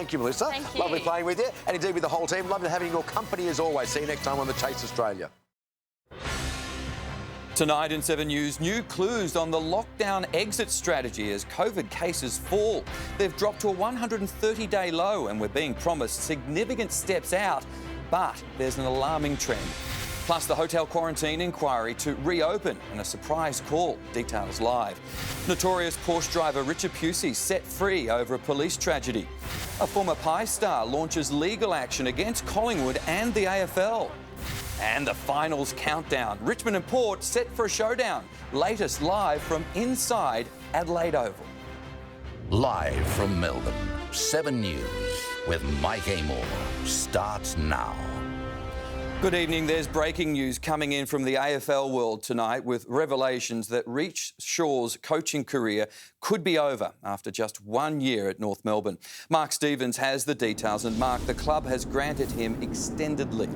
Thank you, Melissa. Thank you. Lovely playing with you, and indeed with the whole team. Lovely having your company as always. See you next time on The Chase Australia. Tonight in 7 News, new clues on the lockdown exit strategy as COVID cases fall. They've dropped to a 130-day low and we're being promised significant steps out, but there's an alarming trend. Plus the hotel quarantine inquiry to reopen and a surprise call. Details live. Notorious Porsche driver Richard Pusey set free over a police tragedy. A former Pie star launches legal action against Collingwood and the AFL. And the finals countdown. Richmond and Port set for a showdown. Latest live from inside Adelaide Oval. Live from Melbourne, 7 News with Mike Amor starts now. Good evening. There's breaking news coming in from the AFL world tonight with revelations that Reece Shaw's coaching career could be over after just 1 year at North Melbourne. Mark Stevens has the details, and Mark, the club has granted him extended leave.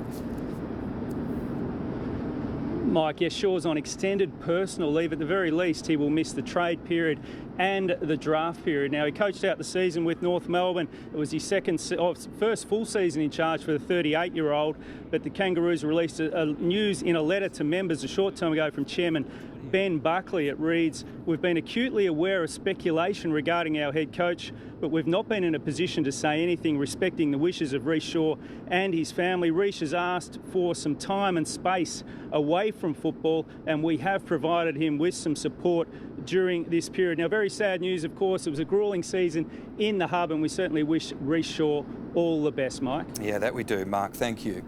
Mike, yes, Shaw's on extended personal leave. At the very least, he will miss the trade period and the draft period. Now, he coached out the season with North Melbourne. It was his first full season in charge for the 38-year-old, but the Kangaroos released news in a letter to members a short time ago from Chairman Ben Buckley. It reads, "We've been acutely aware of speculation regarding our head coach, but we've not been in a position to say anything respecting the wishes of Reece Shaw and his family. Reece has asked for some time and space away from football, and we have provided him with some support during this period." Now, very sad news, of course. It was a gruelling season in the hub, and we certainly wish Reece Shaw all the best, Mike. Yeah, that we do, Mark. Thank you.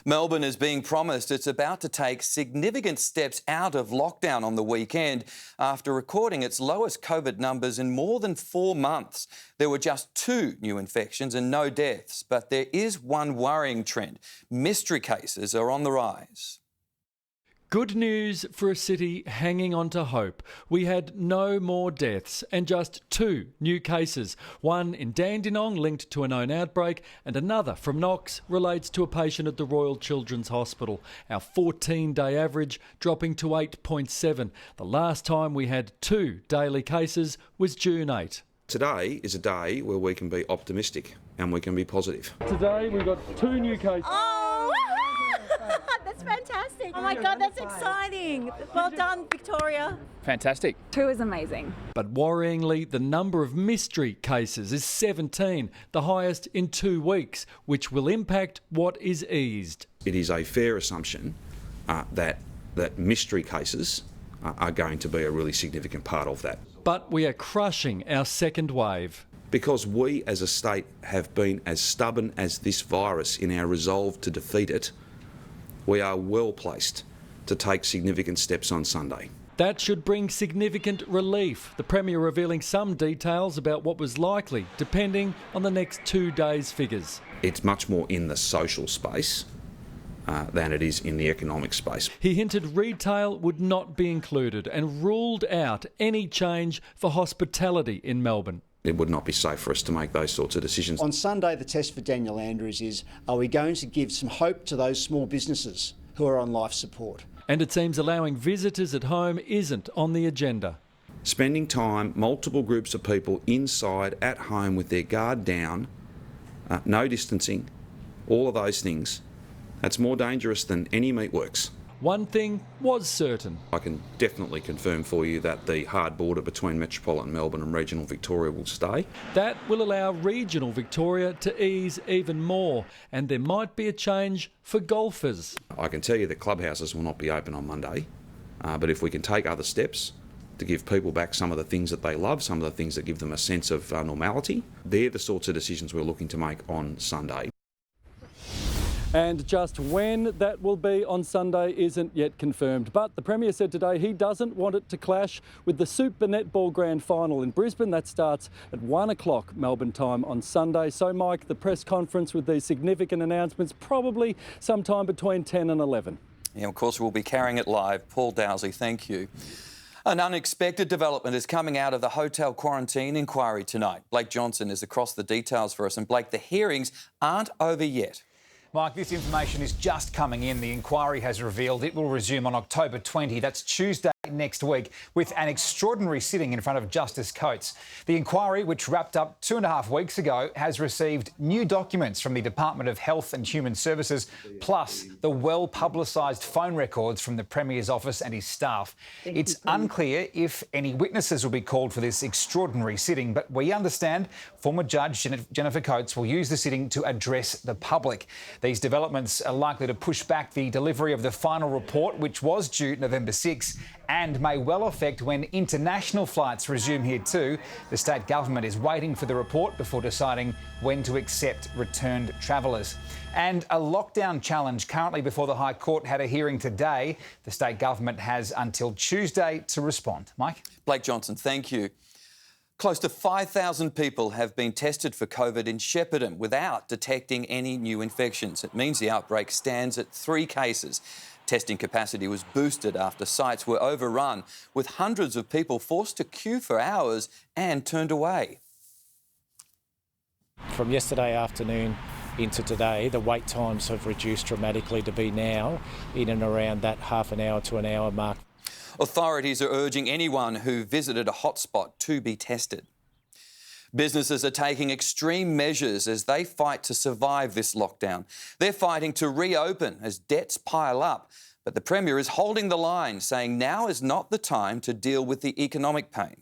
Melbourne is being promised it's about to take significant steps out of lockdown on the weekend after recording its lowest COVID numbers in more than 4 months. There were just 2 new infections and no deaths, but there is one worrying trend. Mystery cases are on the rise. Good news for a city hanging on to hope. We had no more deaths and just 2 new cases. One in Dandenong linked to a known outbreak, and another from Knox relates to a patient at the Royal Children's Hospital. Our 14-day average dropping to 8.7. The last time we had 2 daily cases was June 8. Today is a day where we can be optimistic and we can be positive. Today we've got 2 new cases. Oh, that's fantastic. Oh my God, that's exciting. Well done, Victoria. Fantastic. 2 is amazing. But worryingly, the number of mystery cases is 17, the highest in 2 weeks, which will impact what is eased. It is a fair assumption that mystery cases are going to be a really significant part of that. But we are crushing our second wave. Because we as a state have been as stubborn as this virus in our resolve to defeat it, we are well placed to take significant steps on Sunday. That should bring significant relief. The Premier revealing some details about what was likely, depending on the next 2 days' figures. It's much more in the social space than it is in the economic space. He hinted retail would not be included and ruled out any change for hospitality in Melbourne. It would not be safe for us to make those sorts of decisions. On Sunday, the test for Daniel Andrews is, are we going to give some hope to those small businesses who are on life support? And it seems allowing visitors at home isn't on the agenda. Spending time, multiple groups of people inside, at home, with their guard down, no distancing, all of those things, that's more dangerous than any meatworks. One thing was certain. I can definitely confirm for you that the hard border between metropolitan Melbourne and regional Victoria will stay. That will allow regional Victoria to ease even more, and there might be a change for golfers. I can tell you that clubhouses will not be open on Monday, but if we can take other steps to give people back some of the things that they love, some of the things that give them a sense of normality, they're the sorts of decisions we're looking to make on Sunday. And just when that will be on Sunday isn't yet confirmed. But the Premier said today he doesn't want it to clash with the Super Netball Grand Final in Brisbane. That starts at 1 o'clock Melbourne time on Sunday. So, Mike, the press conference with these significant announcements probably sometime between 10 and 11. Yeah, of course, we'll be carrying it live. Paul Dowsey, thank you. An unexpected development is coming out of the hotel quarantine inquiry tonight. Blake Johnson is across the details for us. And, Blake, the hearings aren't over yet. Mike, this information is just coming in. The inquiry has revealed it will resume on October 20. That's Tuesday. next week with an extraordinary sitting in front of Justice Coates. The inquiry, which wrapped up 2.5 weeks ago, has received new documents from the Department of Health and Human Services, plus the well-publicised phone records from the Premier's office and his staff. It's unclear if any witnesses will be called for this extraordinary sitting, but we understand former Judge Jennifer Coates will use the sitting to address the public. These developments are likely to push back the delivery of the final report, which was due November 6, and may well affect when international flights resume here too. The state government is waiting for the report before deciding when to accept returned travellers. And a lockdown challenge currently before the High Court had a hearing today. The state government has until Tuesday to respond. Mike? Blake Johnson, thank you. Close to 5,000 people have been tested for COVID in Shepparton without detecting any new infections. It means the outbreak stands at 3 cases. Testing capacity was boosted after sites were overrun, with hundreds of people forced to queue for hours and turned away. From yesterday afternoon into today, the wait times have reduced dramatically to be now in and around that half an hour to an hour mark. Authorities are urging anyone who visited a hotspot to be tested. Businesses are taking extreme measures as they fight to survive this lockdown. They're fighting to reopen as debts pile up. But the Premier is holding the line, saying now is not the time to deal with the economic pain.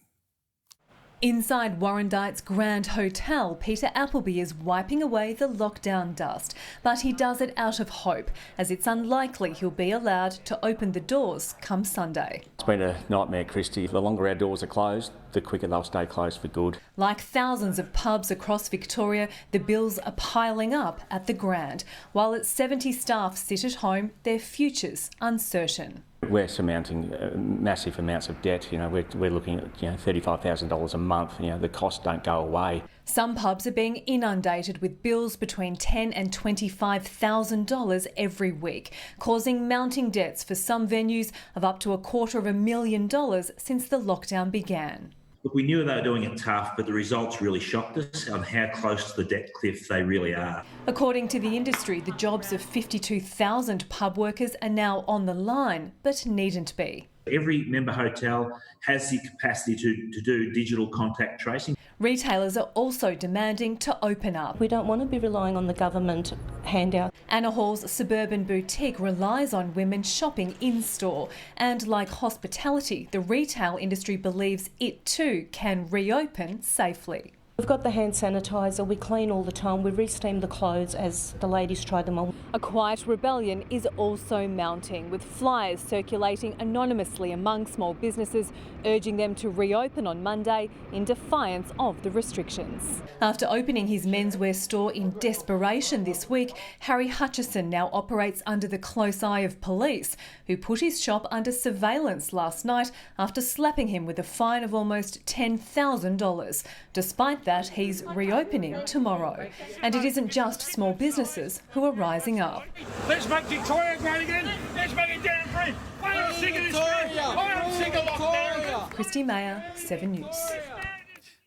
Inside Warrandyte's Grand Hotel, Peter Appleby is wiping away the lockdown dust. But he does it out of hope, as it's unlikely he'll be allowed to open the doors come Sunday. It's been a nightmare, Christy. The longer our doors are closed, the quicker they'll stay closed for good. Like thousands of pubs across Victoria, the bills are piling up at the Grand. While its 70 staff sit at home, their futures uncertain. We're surmounting massive amounts of debt. We're looking at $35,000 a month. The costs don't go away. Some pubs are being inundated with bills between $10,000 and $25,000 every week, causing mounting debts for some venues of up to $250,000 since the lockdown began. Look, we knew they were doing it tough, but the results really shocked us on how close to the debt cliff they really are. According to the industry, the jobs of 52,000 pub workers are now on the line, but needn't be. Every member hotel has the capacity to do digital contact tracing. Retailers are also demanding to open up. We don't want to be relying on the government handout. Anna Hall's suburban boutique relies on women shopping in-store. And like hospitality, the retail industry believes it too can reopen safely. We've got the hand sanitiser, we clean all the time, we re-steam the clothes as the ladies try them on. A quiet rebellion is also mounting, with flyers circulating anonymously among small businesses, urging them to reopen on Monday in defiance of the restrictions. After opening his menswear store in desperation this week, Harry Hutchison now operates under the close eye of police, who put his shop under surveillance last night after slapping him with a fine of almost $10,000. Despite that, he's reopening tomorrow. And it isn't just small businesses who are rising up. Let's make Victoria great again. Let's make it down free. I am sick of this. I am sick of lockdown. Christy Mayer, 7 News.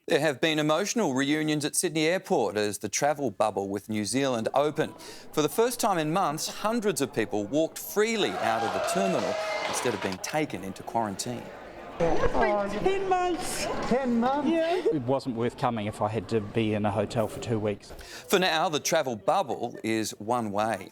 There have been emotional reunions at Sydney Airport as the travel bubble with New Zealand opened. For the first time in months, hundreds of people walked freely out of the terminal instead of being taken into quarantine. 10 months. 10 months? Yeah. It wasn't worth coming if I had to be in a hotel for 2 weeks. For now, the travel bubble is one way.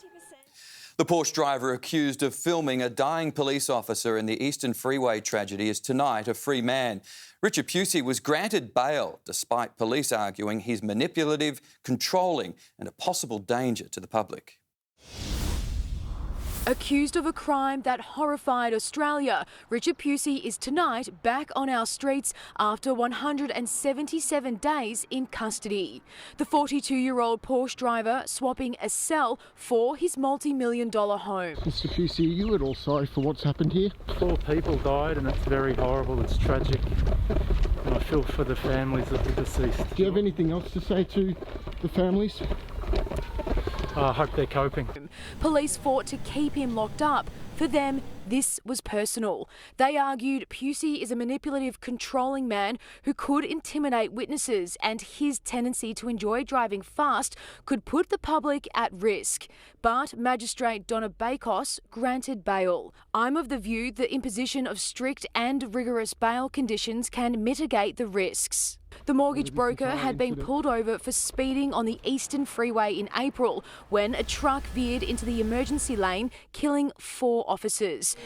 The Porsche driver accused of filming a dying police officer in the Eastern Freeway tragedy is tonight a free man. Richard Pusey was granted bail despite police arguing he's manipulative, controlling and a possible danger to the public. Accused of a crime that horrified Australia, Richard Pusey is tonight back on our streets after 177 days in custody. The 42-year-old Porsche driver swapping a cell for his multi-million-dollar home. Mr. Pusey, are you at all sorry for what's happened here? 4 people died and it's very horrible, it's tragic. And I feel for the families of the deceased. Do you have anything else to say to the families? I hope they're coping. Police fought to keep him locked up, For them, this was personal. They argued Pusey is a manipulative, controlling man who could intimidate witnesses, and his tendency to enjoy driving fast could put the public at risk. But Magistrate Donna Bakos granted bail. I'm of the view the imposition of strict and rigorous bail conditions can mitigate the risks. The mortgage broker had been pulled over for speeding on the Eastern Freeway in April when a truck veered into the emergency lane, killing 4 officers.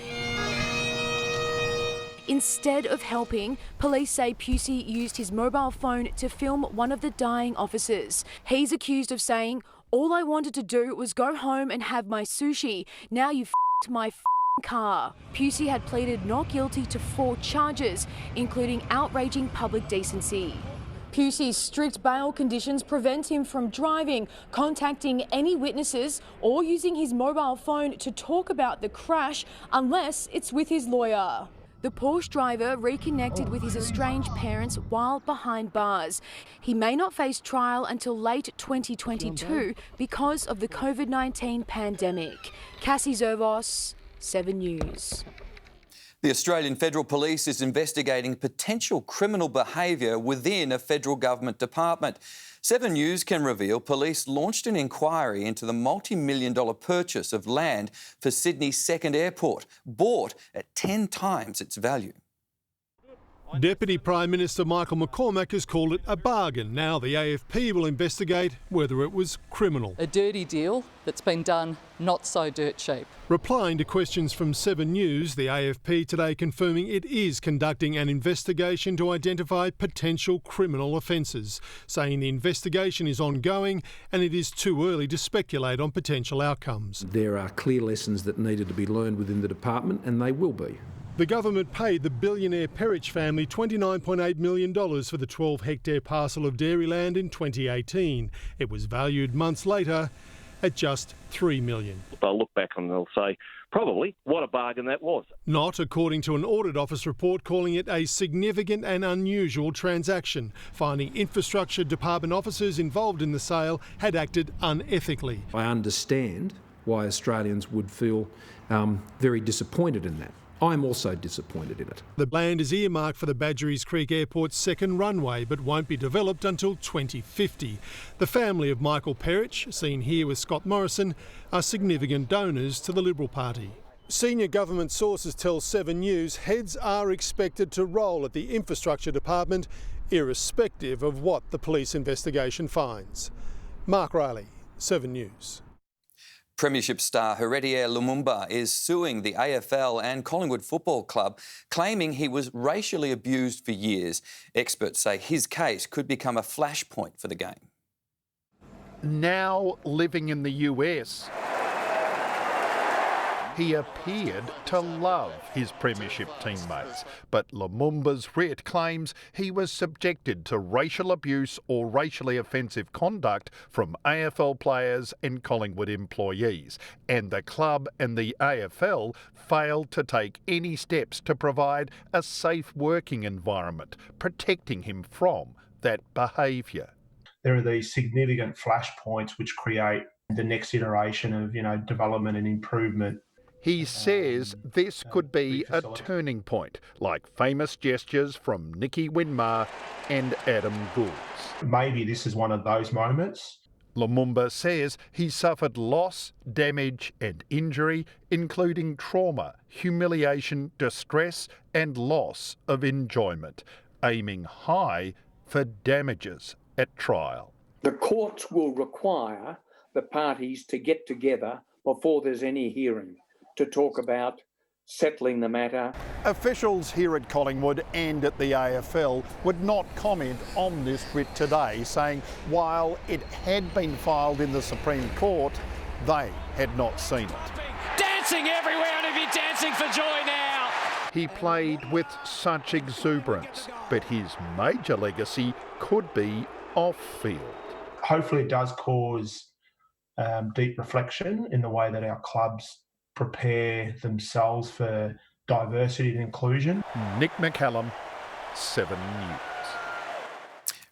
Instead of helping, police say Pusey used his mobile phone to film one of the dying officers. He's accused of saying, "All I wanted to do was go home and have my sushi. Now you f***ed my car." Pusey had pleaded not guilty to 4 charges, including outraging public decency. Pusey's strict bail conditions prevent him from driving, contacting any witnesses, or using his mobile phone to talk about the crash unless it's with his lawyer. The Porsche driver reconnected with his estranged parents while behind bars. He may not face trial until late 2022 because of the COVID-19 pandemic. Cassie Zervos, 7 News. The Australian Federal Police is investigating potential criminal behaviour within a federal government department. 7 News can reveal police launched an inquiry into the multi-million-dollar purchase of land for Sydney's second airport, bought at 10 times its value. Deputy Prime Minister Michael McCormack has called it a bargain. Now the AFP will investigate whether it was criminal. A dirty deal that's been done not so dirt cheap. Replying to questions from 7 News, the AFP today confirming it is conducting an investigation to identify potential criminal offences, saying the investigation is ongoing and it is too early to speculate on potential outcomes. There are clear lessons that needed to be learned within the department, and they will be. The government paid the billionaire Perich family $29.8 million for the 12-hectare parcel of dairy land in 2018. It was valued months later at just $3 million. They'll look back and they'll say, probably, what a bargain that was. Not according to an Audit Office report calling it a significant and unusual transaction, finding infrastructure department officers involved in the sale had acted unethically. I understand why Australians would feel very disappointed in that. I'm also disappointed in it. The land is earmarked for the Badgerys Creek Airport's second runway, but won't be developed until 2050. The family of Michael Perich, seen here with Scott Morrison, are significant donors to the Liberal Party. Senior government sources tell 7 News heads are expected to roll at the Infrastructure Department, irrespective of what the police investigation finds. Mark Riley, 7 News. Premiership star Heredier Lumumba is suing the AFL and Collingwood Football Club, claiming he was racially abused for years. Experts say his case could become a flashpoint for the game. Now living in the US, he appeared to love his premiership teammates, but Lumumba's writ claims he was subjected to racial abuse or racially offensive conduct from AFL players and Collingwood employees, and the club and the AFL failed to take any steps to provide a safe working environment, protecting him from that behaviour. There are these significant flashpoints which create the next iteration of, development and improvement. He says this could be a turning point, like famous gestures from Nicky Winmar and Adam Goulds. Maybe this is one of those moments. Lumumba says he suffered loss, damage and injury, including trauma, humiliation, distress and loss of enjoyment, aiming high for damages at trial. The courts will require the parties to get together before there's any hearing to talk about settling the matter. Officials here at Collingwood and at the AFL would not comment on this writ today, saying while it had been filed in the Supreme Court, they had not seen it. Dancing everywhere, and he'd be dancing for joy now. He played with such exuberance, but his major legacy could be off-field. Hopefully it does cause deep reflection in the way that our clubs prepare themselves for diversity and inclusion. Nick McCallum, 7 News.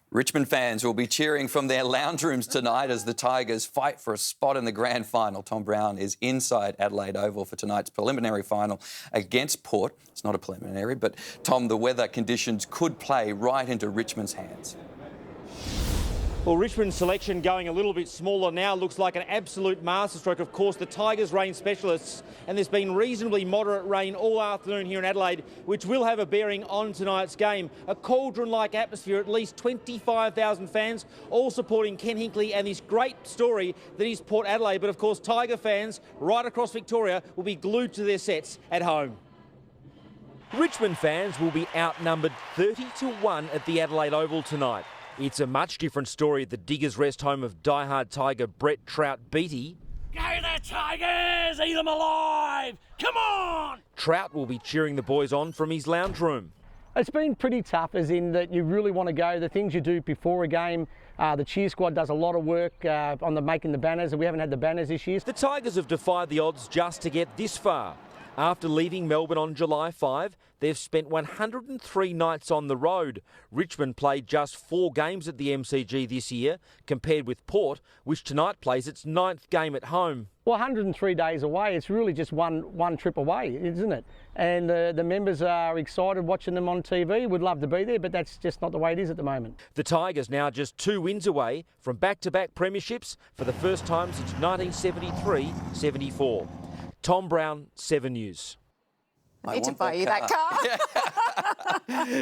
Richmond fans will be cheering from their lounge rooms tonight as the Tigers fight for a spot in the grand final. Tom Brown is inside Adelaide Oval for tonight's preliminary final against Port. It's not a preliminary, but Tom, the weather conditions could play right into Richmond's hands. Well, Richmond's selection going a little bit smaller now looks like an absolute masterstroke. Of course, the Tigers rain specialists, and there's been reasonably moderate rain all afternoon here in Adelaide, which will have a bearing on tonight's game. A cauldron-like atmosphere, at least 25,000 fans, all supporting Ken Hinkley and this great story that is Port Adelaide. But of course, Tiger fans right across Victoria will be glued to their sets at home. Richmond fans will be outnumbered 30-1 at the Adelaide Oval tonight. It's a much different story at the Diggers Rest home of diehard Tiger Brett Trout Beattie. Go the Tigers! Eat them alive! Come on! Trout will be cheering the boys on from his lounge room. It's been pretty tough, as in that you really want to go. The things you do before a game, the cheer squad does a lot of work on making the banners, and we haven't had the banners this year. The Tigers have defied the odds just to get this far. After leaving Melbourne on July 5, they've spent 103 nights on the road. Richmond played just 4 games at the MCG this year, compared with Port, which tonight plays its 9th game at home. Well, 103 days away, it's really just one trip away, isn't it? And the members are excited watching them on TV. Would love to be there, but that's just not the way it is at the moment. The Tigers now just 2 wins away from back-to-back premierships for the first time since 1973-74. Tom Brown, 7 News. I need to buy you that car.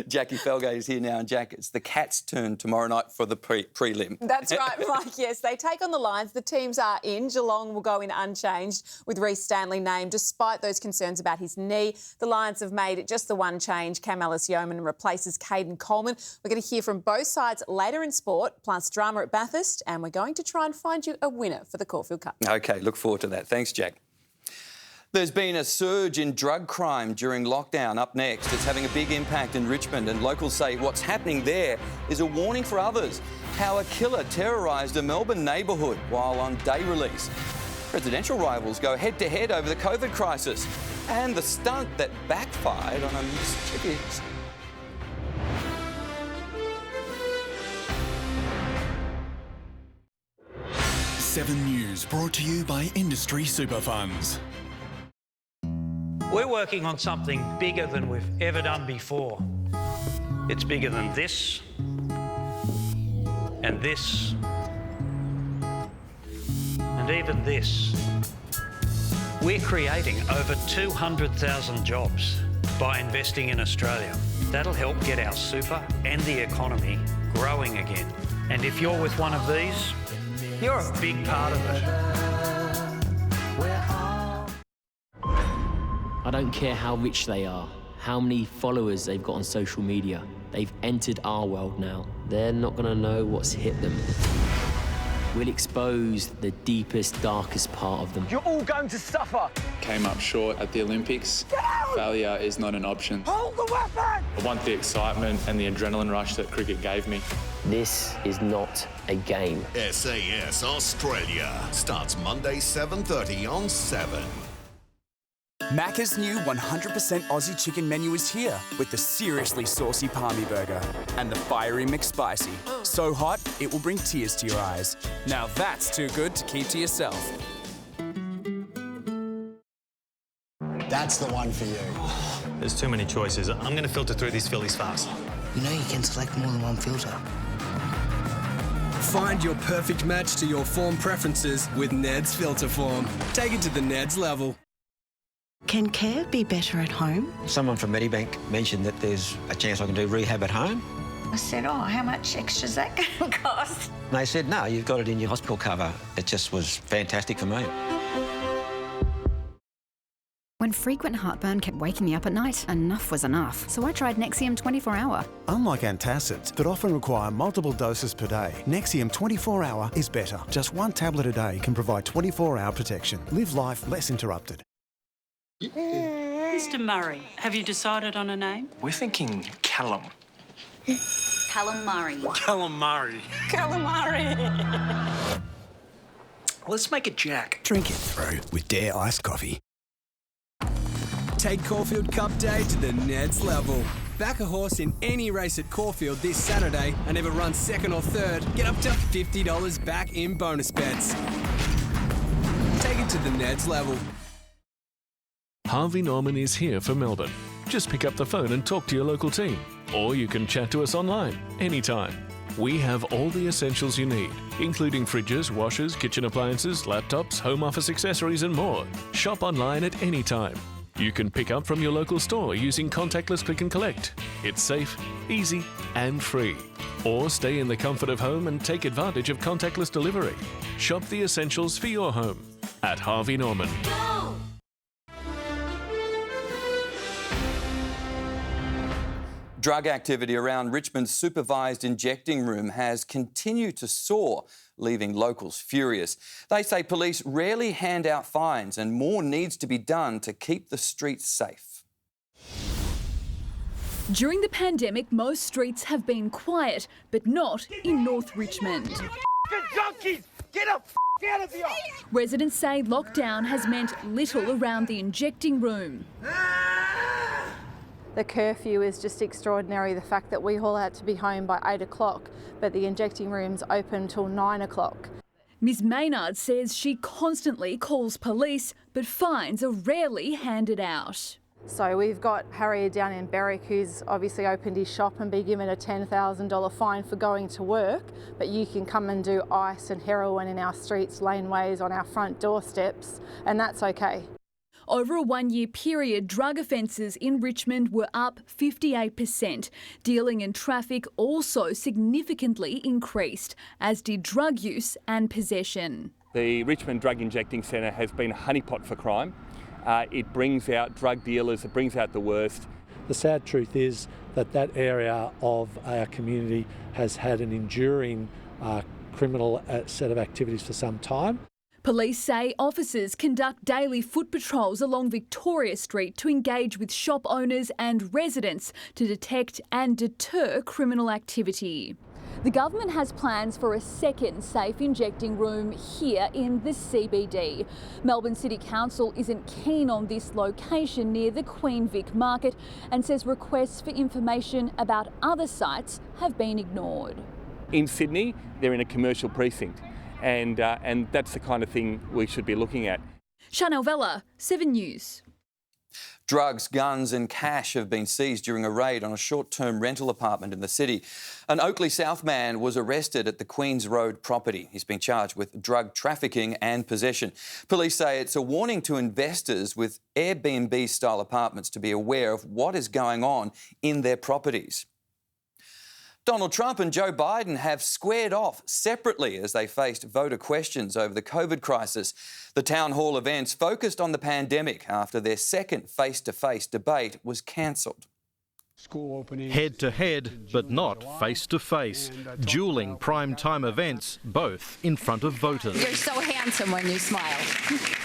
Jackie Felgate is here now, and Jack, it's the Cats' turn tomorrow night for the prelim. That's right, Mike. Yes, they take on the Lions. The teams are in. Geelong will go in unchanged with Reece Stanley named, despite those concerns about his knee. The Lions have made just the one change. Cam Ellis-Yeoman replaces Caden Coleman. We're going to hear from both sides later in sport, plus drama at Bathurst, and we're going to try and find you a winner for the Caulfield Cup. OK, look forward to that. Thanks, Jack. There's been a surge in drug crime during lockdown. Up next, it's having a big impact in Richmond, and locals say what's happening there is a warning for others. How a killer terrorised a Melbourne neighbourhood while on day release. Presidential rivals go head-to-head over the COVID crisis. And the stunt that backfired on a mischievous... 7 News, brought to you by Industry Super Funds. We're working on something bigger than we've ever done before. It's bigger than this, and this, and even this. We're creating over 200,000 jobs by investing in Australia. That'll help get our super and the economy growing again. And if you're with one of these, you're a big part of it. I don't care how rich they are, how many followers they've got on social media. They've entered our world now. They're not going to know what's hit them. We'll expose the deepest, darkest part of them. You're all going to suffer. Came up short at the Olympics. Failure is not an option. Hold the weapon! I want the excitement and the adrenaline rush that cricket gave me. This is not a game. SAS Australia starts Monday 7:30 on 7. Macca's new 100% Aussie chicken menu is here with the seriously saucy Palmy burger and the fiery McSpicy. So hot, it will bring tears to your eyes. Now that's too good to keep to yourself. That's the one for you. There's too many choices. I'm going to filter through these fillies fast. You know you can select more than one filter. Find your perfect match to your form preferences with Ned's Filter Form. Take it to the Ned's level. Can care be better at home? Someone from Medibank mentioned that there's a chance I can do rehab at home. I said, oh, how much extra is that going to cost? And they said, no, you've got it in your hospital cover. It just was fantastic for me. When frequent heartburn kept waking me up at night, enough was enough. So I tried Nexium 24-hour. Unlike antacids that often require multiple doses per day, Nexium 24-hour is better. Just 1 tablet a day can provide 24-hour protection. Live life less interrupted. Mr. Murray, have you decided on a name? We're thinking Callum. Calamari. Calamari. Calamari. Let's make it Jack. Drink it through with Dare iced coffee. Take Caulfield Cup Day to the Ned's level. Back a horse in any race at Caulfield this Saturday and ever run second or third, get up to $50 back in bonus bets. Take it to the Neds level. Harvey Norman is here for Melbourne. Just pick up the phone and talk to your local team. Or you can chat to us online, anytime. We have all the essentials you need, including fridges, washers, kitchen appliances, laptops, home office accessories and more. Shop online at any time. You can pick up from your local store using contactless click and collect. It's safe, easy and free. Or stay in the comfort of home and take advantage of contactless delivery. Shop the essentials for your home at Harvey Norman. Drug activity around Richmond's supervised injecting room has continued to soar, leaving locals furious. They say police rarely hand out fines and more needs to be done to keep the streets safe. During the pandemic, most streets have been quiet, but not in North Richmond. Junkies! Get up! Out of here! Residents say lockdown has meant little around the injecting room. The curfew is just extraordinary, the fact that we all had to be home by 8 o'clock, but the injecting room's open till 9 o'clock. Ms Maynard says she constantly calls police, but fines are rarely handed out. So we've got Harry down in Berwick who's obviously opened his shop and been given a $10,000 fine for going to work, but you can come and do ice and heroin in our streets, laneways, on our front doorsteps, and that's okay. Over a one-year period, drug offences in Richmond were up 58%. Dealing and traffic also significantly increased, as did drug use and possession. The Richmond Drug Injecting Centre has been a honeypot for crime. It brings out drug dealers, it brings out the worst. The sad truth is that that area of our community has had an enduring criminal set of activities for some time. Police say officers conduct daily foot patrols along Victoria Street to engage with shop owners and residents to detect and deter criminal activity. The government has plans for a second safe injecting room here in the CBD. Melbourne City Council isn't keen on this location near the Queen Vic Market and says requests for information about other sites have been ignored. In Sydney, they're in a commercial precinct. And that's the kind of thing we should be looking at. Chanel Vella, 7 News. Drugs, guns and cash have been seized during a raid on a short-term rental apartment in the city. An Oakley South man was arrested at the Queens Road property. He's been charged with drug trafficking and possession. Police say it's a warning to investors with Airbnb-style apartments to be aware of what is going on in their properties. Donald Trump and Joe Biden have squared off separately as they faced voter questions over the COVID crisis. The town hall events focused on the pandemic after their second face-to-face debate was cancelled. School opening. Head to head, but not face to face. Dueling prime-time events, both in front of voters. You're so handsome when you smile.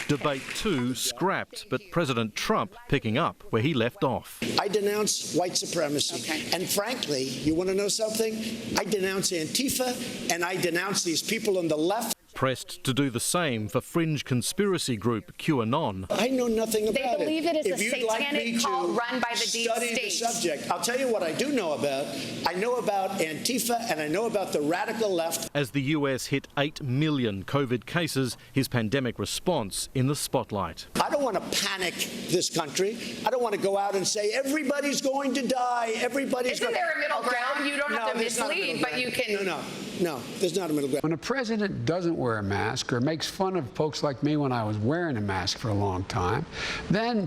Debate 2 scrapped, but President Trump picking up where he left off. I denounce white supremacy. And frankly, you want to know something? I denounce Antifa and I denounce these people on the left. Pressed to do the same for fringe conspiracy group QAnon. I know nothing about it. They believe it is if a satanic cult run by the deep state. The subject. I'll tell you what I do know about. I know about Antifa and I know about the radical left. As the US hit 8 million COVID cases, his pandemic response in the spotlight. I don't want to panic this country. I don't want to go out and say everybody's going to die. Isn't there a middle ground? You don't have to mislead, but you can. No, there's not a middle ground. When a president doesn't wear a mask or makes fun of folks like me when I was wearing a mask for a long time, then,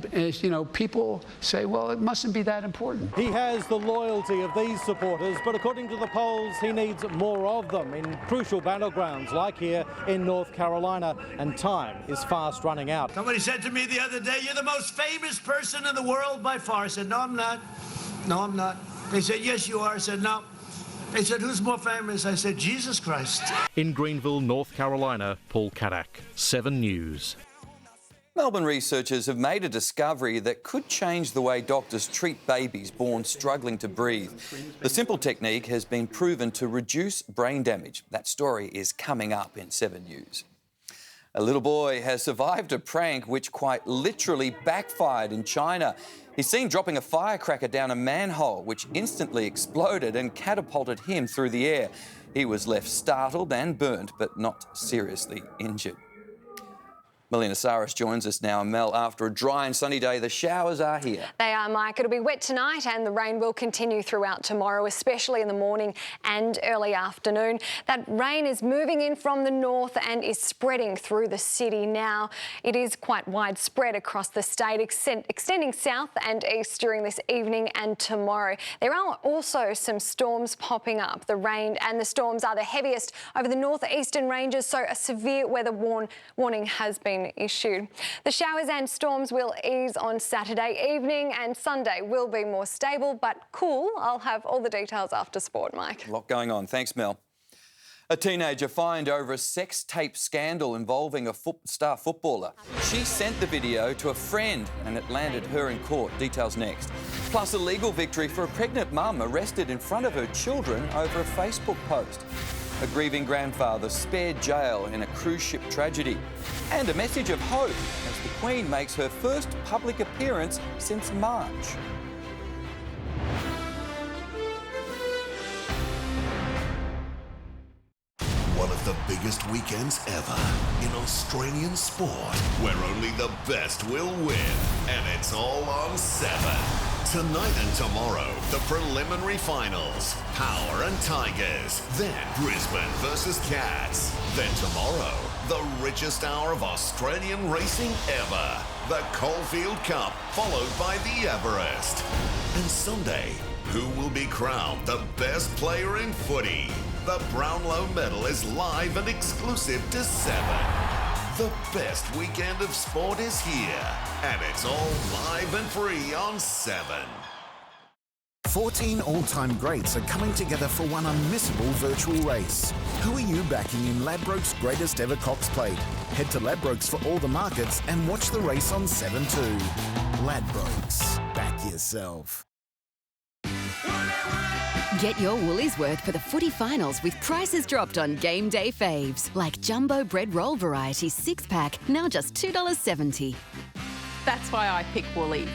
people say, well, it mustn't be that important. He has the loyalty of these supporters, but according to the polls, he needs more of them in crucial battlegrounds like here in North Carolina, and time is fast running out. Somebody said to me the other day, you're the most famous person in the world by far. I said, no, I'm not. No, I'm not. They said, yes, you are. I said, no. They said, who's more famous? I said, Jesus Christ. In Greenville, North Carolina, Paul Kadak, 7 News. Melbourne researchers have made a discovery that could change the way doctors treat babies born struggling to breathe. The simple technique has been proven to reduce brain damage. That story is coming up in 7 News. A little boy has survived a prank which quite literally backfired in China. He's seen dropping a firecracker down a manhole, which instantly exploded and catapulted him through the air. He was left startled and burnt, but not seriously injured. Melina Saris joins us now. Mel, after a dry and sunny day, the showers are here. They are, Mike. It'll be wet tonight and the rain will continue throughout tomorrow, especially in the morning and early afternoon. That rain is moving in from the north and is spreading through the city now. It is quite widespread across the state, extending south and east during this evening and tomorrow. There are also some storms popping up. The rain and the storms are the heaviest over the northeastern ranges, so a severe weather warning has been issued. The showers and storms will ease on Saturday evening and Sunday will be more stable but cool. I'll have all the details after sport, Mike. A lot going on. Thanks, Mel. A teenager fined over a sex tape scandal involving a star footballer. She sent the video to a friend and it landed her in court. Details next. Plus a legal victory for a pregnant mum arrested in front of her children over a Facebook post. A grieving grandfather spared jail in a cruise ship tragedy. And a message of hope as the Queen makes her first public appearance since March. One of the biggest weekends ever in Australian sport, where only the best will win, and it's all on 7. Tonight and tomorrow, the preliminary finals, Power and Tigers, then Brisbane versus Cats. Then tomorrow, the richest hour of Australian racing ever, the Caulfield Cup, followed by the Everest. And Sunday, who will be crowned the best player in footy? The Brownlow medal is live and exclusive to 7. The best weekend of sport is here, and it's all live and free on 7. 14 all-time greats are coming together for one unmissable virtual race. Who are you backing in Ladbrokes' greatest ever Cox Plate? Head to Ladbrokes for all the markets and watch the race on 7 too. Ladbrokes, back yourself. Get your woolies worth for the footy finals with prices dropped on game day faves, like Jumbo Bread Roll Variety 6-pack, now just $2.70. That's why I pick Woolies.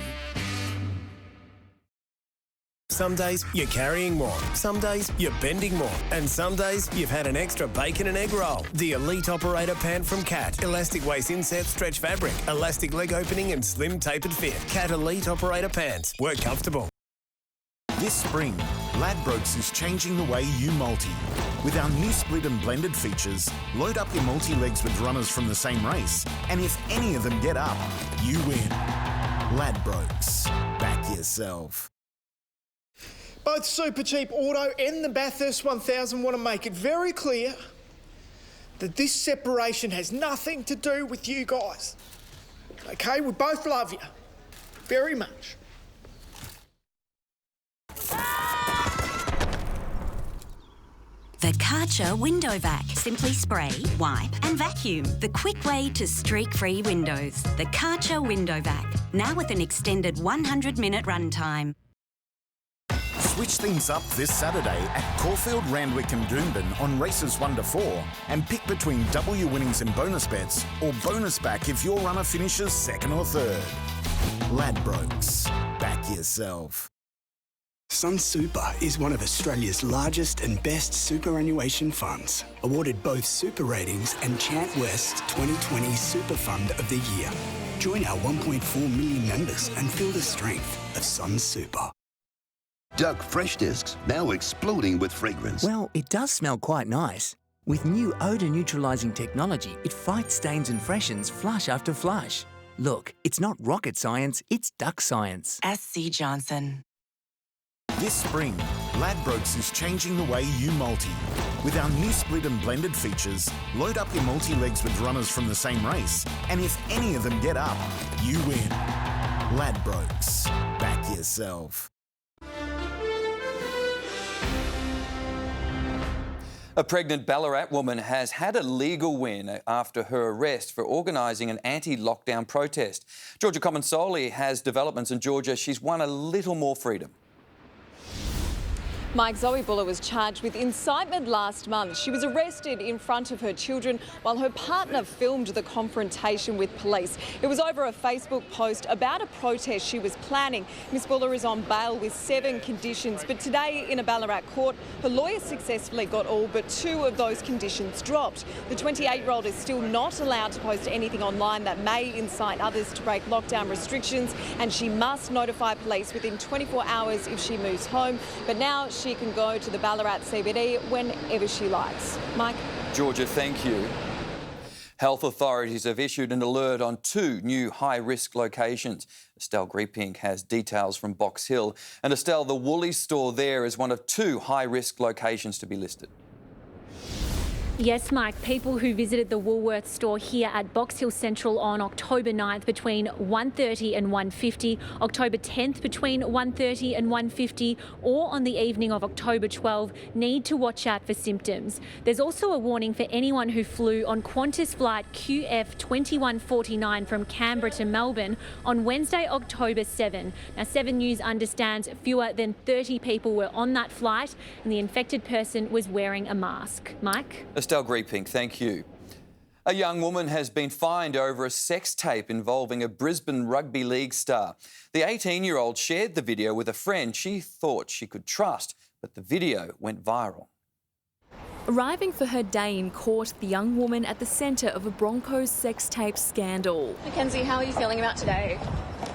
Some days you're carrying more, some days you're bending more, and some days you've had an extra bacon and egg roll. The Elite Operator Pant from Cat. Elastic waist inset stretch fabric, elastic leg opening and slim tapered fit. Cat Elite Operator Pants. Work comfortable. This spring, Ladbrokes is changing the way you multi. With our new split and blended features, load up your multi-legs with runners from the same race, and if any of them get up, you win. Ladbrokes, back yourself. Both Supercheap Auto and the Bathurst 1000 want to make it very clear that this separation has nothing to do with you guys. Okay, we both love you very much. The Karcher Window Vac. Simply spray, wipe and vacuum. The quick way to streak-free windows. The Karcher Window Vac. Now with an extended 100-minute runtime. Switch things up this Saturday at Caulfield, Randwick and Doomben on races 1 to 4 and pick between W winnings and bonus bets or bonus back if your runner finishes 2nd or 3rd. Ladbrokes, back yourself. Sun Super is one of Australia's largest and best superannuation funds, awarded both Super Ratings and Chant West's 2020 Super Fund of the Year. Join our 1.4 million members and feel the strength of Sun Super. Duck Fresh Discs, now exploding with fragrance. Well, it does smell quite nice. With new odour-neutralising technology, it fights stains and freshens flush after flush. Look, it's not rocket science, it's duck science. SC Johnson. This spring, Ladbrokes is changing the way you multi. With our new split and blended features, load up your multi-legs with runners from the same race, and if any of them get up, you win. Ladbrokes, back yourself. A pregnant Ballarat woman has had a legal win after her arrest for organising an anti-lockdown protest. Georgia Comensoli has developments, and Georgia, she's won a little more freedom. Mike, Zoe Buller was charged with incitement last month. She was arrested in front of her children while her partner filmed the confrontation with police. It was over a Facebook post about a protest she was planning. Miss Buller is on bail with 7 conditions, but today in a Ballarat court, her lawyer successfully got all but 2 of those conditions dropped. The 28-year-old is still not allowed to post anything online that may incite others to break lockdown restrictions, and she must notify police within 24 hours if she moves home. But now she can go to the Ballarat CBD whenever she likes. Mike? Georgia, thank you. Health authorities have issued an alert on 2 new high-risk locations. Estelle Griepink has details from Box Hill. And Estelle, the Woolies store there is one of 2 high-risk locations to be listed. Yes, Mike, people who visited the Woolworths store here at Box Hill Central on October 9th between 1:30 and 1:50, October 10th between 1:30 and 1:50, or on the evening of October 12 need to watch out for symptoms. There's also a warning for anyone who flew on Qantas flight QF 2149 from Canberra to Melbourne on Wednesday, October 7. Now, 7 News understands fewer than 30 people were on that flight and the infected person was wearing a mask. Mike? Estelle Griepink, thank you. A young woman has been fined over a sex tape involving a Brisbane Rugby League star. The 18-year-old shared the video with a friend she thought she could trust, but the video went viral. Arriving for her day in court, the young woman at the centre of a Broncos sex tape scandal. Mackenzie, how are you feeling about today?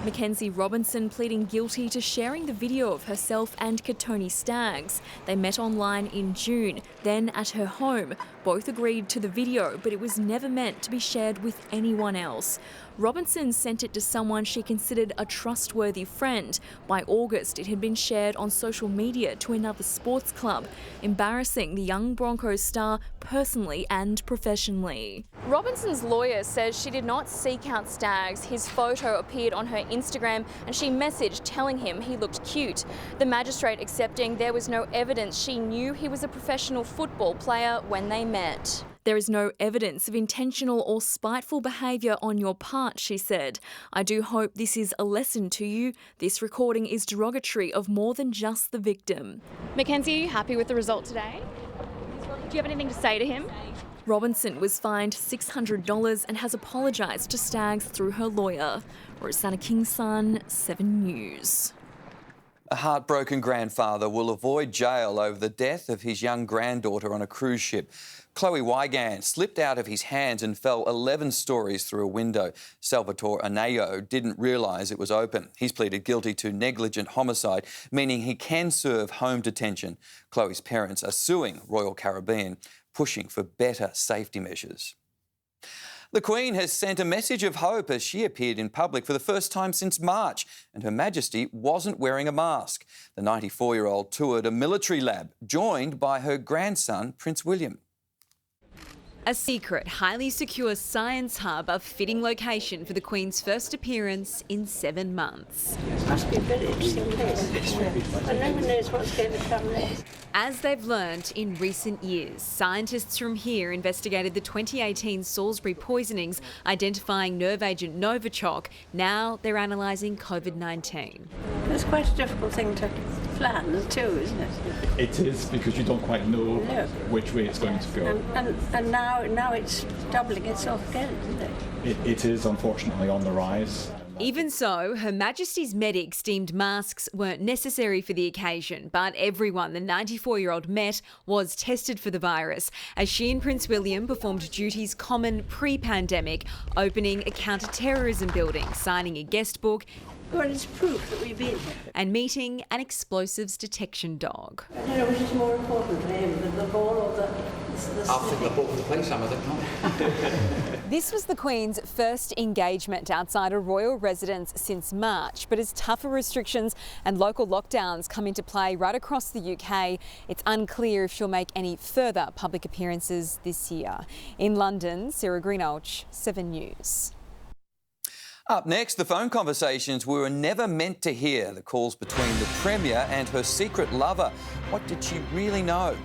Mackenzie Robinson pleading guilty to sharing the video of herself and Katoni Staggs. They met online in June, then at her home. Both agreed to the video, but it was never meant to be shared with anyone else. Robinson sent it to someone she considered a trustworthy friend. By August, it had been shared on social media to another sports club, embarrassing the young Broncos star personally and professionally. Robinson's lawyer says she did not seek out Staggs. His photo appeared on her Instagram and she messaged telling him he looked cute. The magistrate accepting there was no evidence she knew he was a professional football player when they met. There is no evidence of intentional or spiteful behaviour on your part, she said. I do hope this is a lesson to you. This recording is derogatory of more than just the victim. Mackenzie, are you happy with the result today? Do you have anything to say to him? Robinson was fined $600 and has apologised to Staggs through her lawyer. Rosanna Kingson, 7 News. A heartbroken grandfather will avoid jail over the death of his young granddaughter on a cruise ship. Chloe Wygant slipped out of his hands and fell 11 stories through a window. Salvatore Aneo didn't realise it was open. He's pleaded guilty to negligent homicide, meaning he can serve home detention. Chloe's parents are suing Royal Caribbean, pushing for better safety measures. The Queen has sent a message of hope as she appeared in public for the first time since March, and Her Majesty wasn't wearing a mask. The 94-year-old toured a military lab, joined by her grandson, Prince William. A secret, highly secure science hub, a fitting location for the Queen's first appearance in 7 months. It must be a very interesting place. And no one knows what's going to come next. As they've learnt in recent years, scientists from here investigated the 2018 Salisbury poisonings, identifying nerve agent Novichok. Now they're analysing COVID-19. It's quite a difficult thing to plan too, isn't it? It is, because you don't quite know which way it's going to go. And now it's doubling itself again, isn't it? It is unfortunately on the rise. Even so, Her Majesty's medics deemed masks weren't necessary for the occasion, but everyone the 94-year-old met was tested for the virus, as she and Prince William performed duties common pre-pandemic, opening a counter-terrorism building, signing a guest book, well, it's proof that we've been there, and meeting an explosives detection dog. I don't know which is more important to him, the ball or the I think the ball to play some of it. This was the Queen's first engagement outside a royal residence since March, but as tougher restrictions and local lockdowns come into play right across the UK, it's unclear if she'll make any further public appearances this year. In London, Sarah Greenhalgh, 7 News. Up next, the phone conversations we were never meant to hear, the calls between the Premier and her secret lover. What did she really know?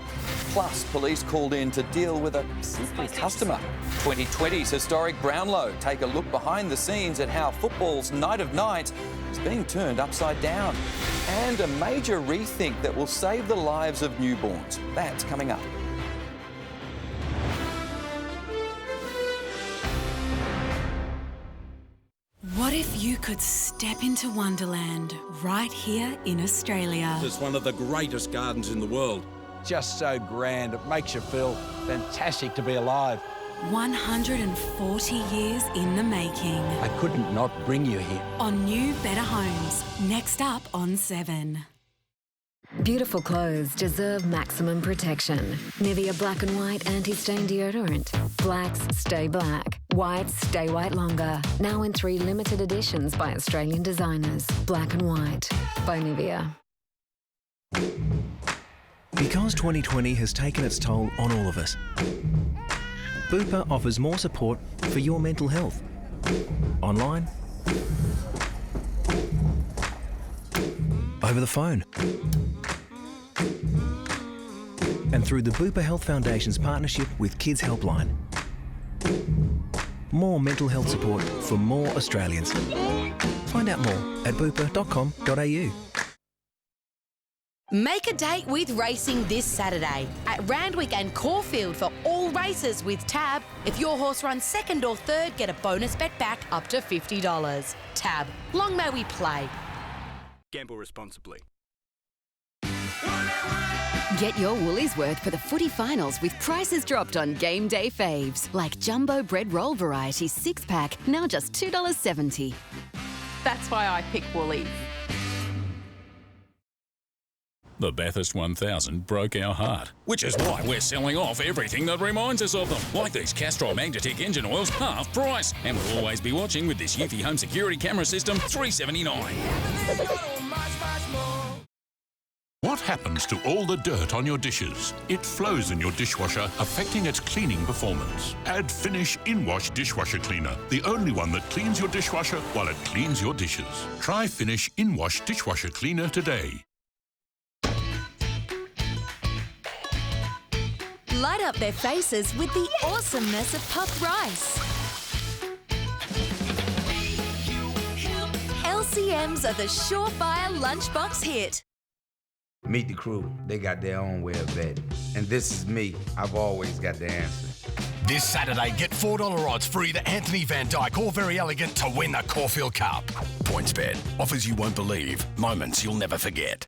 Plus, police called in to deal with a sleepy customer. 2020's historic Brownlow. Take a look behind the scenes at how football's night of nights is being turned upside down. and a major rethink that will save the lives of newborns. That's coming up. What if you could step into Wonderland right here in Australia? It's one of the greatest gardens in the world. Just so grand, it makes you feel fantastic to be alive. 140 years in the making. I couldn't not bring you here. On New Better Homes, next up on 7. Beautiful clothes deserve maximum protection. Nivea Black and White Anti-Stain Deodorant. Blacks stay black. Whites stay white longer. Now in 3 limited editions by Australian designers. Black and White by Nivea. Because 2020 has taken its toll on all of us, Bupa offers more support for your mental health. Online, over the phone, and through the Bupa Health Foundation's partnership with Kids Helpline. More mental health support for more Australians. Find out more at bupa.com.au. Make a date with racing this Saturday at Randwick and Caulfield for all races with Tab. If your horse runs second or third, get a bonus bet back up to $50. Tab, long may we play. Gamble responsibly. Get your woolies worth for the footy finals with prices dropped on game day faves, like Jumbo Bread Roll Variety 6-pack, now just $2.70. That's why I pick Woolies. The Bathurst 1000 broke our heart, which is why we're selling off everything that reminds us of them, like these Castrol Magnetic engine oils half price. And we'll always be watching with this Eufy home security camera system, $379. What happens to all the dirt on your dishes? It flows in your dishwasher, affecting its cleaning performance. Add Finish In-Wash Dishwasher Cleaner, the only one that cleans your dishwasher while it cleans your dishes. Try Finish In-Wash Dishwasher Cleaner today. Light up their faces with the awesomeness of puffed rice. LCMs are the surefire lunchbox hit. Meet the crew. They got their own way of betting. And this is me. I've always got the answer. This Saturday, get $4 odds for either Anthony Van Dyke or Very Elegant to win the Caulfield Cup. PointsBet. Offers you won't believe. Moments you'll never forget.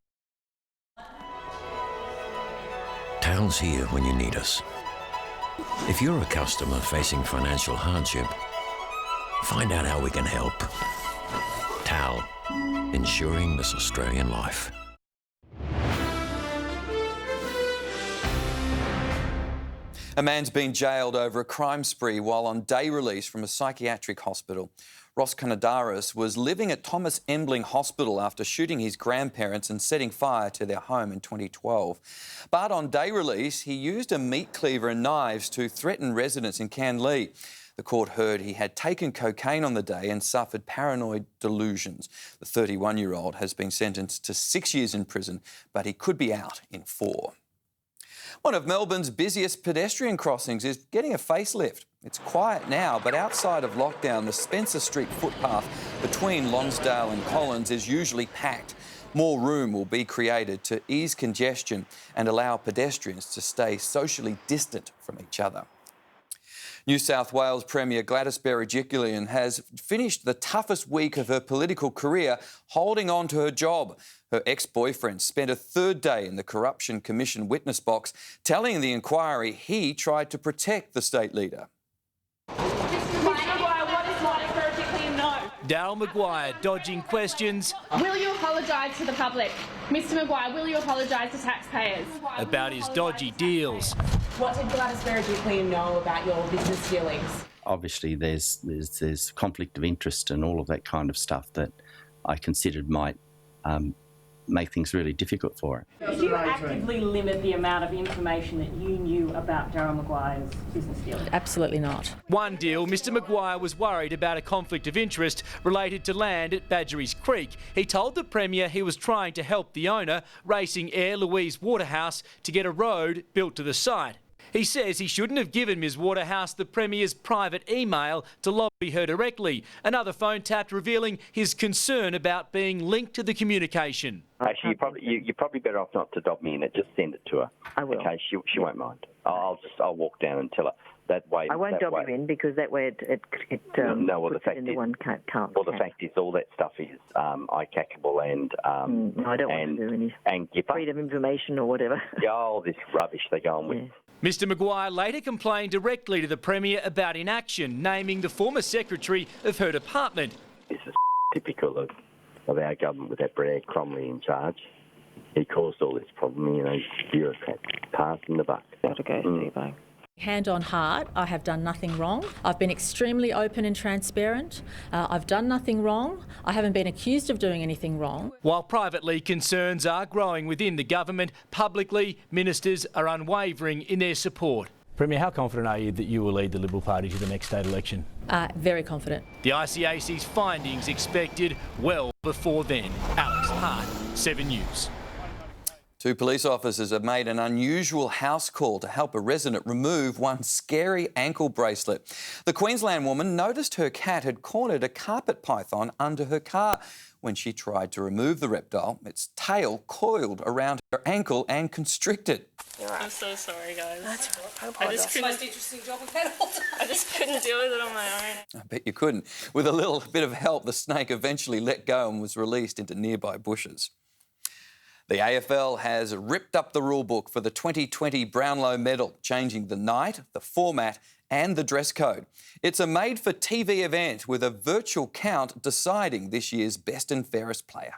TAL's here when you need us. If you're a customer facing financial hardship, find out how we can help. TAL, ensuring this Australian life. A man's been jailed over a crime spree while on day release from a psychiatric hospital. Ross Kanadaris was living at Thomas Embling Hospital after shooting his grandparents and setting fire to their home in 2012. But on day release, he used a meat cleaver and knives to threaten residents in Canley. The court heard he had taken cocaine on the day and suffered paranoid delusions. The 31-year-old has been sentenced to 6 years in prison, but he could be out in 4. One of Melbourne's busiest pedestrian crossings is getting a facelift. It's quiet now, but outside of lockdown, the Spencer Street footpath between Lonsdale and Collins is usually packed. More room will be created to ease congestion and allow pedestrians to stay socially distant from each other. New South Wales Premier Gladys Berejiklian has finished the toughest week of her political career holding on to her job. Her ex-boyfriend spent a third day in the Corruption Commission witness box, telling the inquiry he tried to protect the state leader. Daryl Maguire dodging questions. Will you apologise to the public? Mr Maguire, will you apologise to taxpayers? About his dodgy deals. What did Gladys Berejiklian know about your business dealings? Obviously there's conflict of interest and all of that kind of stuff that I considered might make things really difficult for her. Did you actively limit the amount of information that you knew about Daryl Maguire's business dealings? Absolutely not. One deal, Mr Maguire was worried about a conflict of interest related to land at Badgerys Creek. He told the Premier he was trying to help the owner, Racing Air Louise Waterhouse, to get a road built to the site. He says he shouldn't have given Ms Waterhouse the Premier's private email to lobby her directly. Another phone tapped revealing his concern about being linked to the communication. Actually, you're probably better off not to dob me in it. Just send it to her. I will. Okay, she won't mind. I'll walk down and tell her. That way, I won't dob you in because that way it well, the puts fact it into is, one can't. Well, the fact is, all that stuff is eye-cackable and no, I don't want to do any and freedom of information or whatever. Yeah, all this rubbish they go on with. Mr Maguire later complained directly to the Premier about inaction, naming the former secretary of her department. This is typical of our government with that Brad Cromley in charge. He caused all this problem, bureaucrat passing the buck. Okay, Hand on heart, I have done nothing wrong. I've been extremely open and transparent. I've done nothing wrong. I haven't been accused of doing anything wrong. While privately concerns are growing within the government, publicly ministers are unwavering in their support. Premier, how confident are you that you will lead the Liberal Party to the next state election? Very confident. The ICAC's findings expected well before then. Alex Hart, 7 News. 2 police officers have made an unusual house call to help a resident remove one scary ankle bracelet. The Queensland woman noticed her cat had cornered a carpet python under her car. When she tried to remove the reptile, its tail coiled around her ankle and constricted. I'm so sorry, guys. I just couldn't. Most interesting job I've had all day. I just couldn't deal with it on my own. I bet you couldn't. With a little bit of help, the snake eventually let go and was released into nearby bushes. The AFL has ripped up the rule book for the 2020 Brownlow Medal, changing the night, the format and the dress code. It's a made-for-TV event with a virtual count deciding this year's best and fairest player.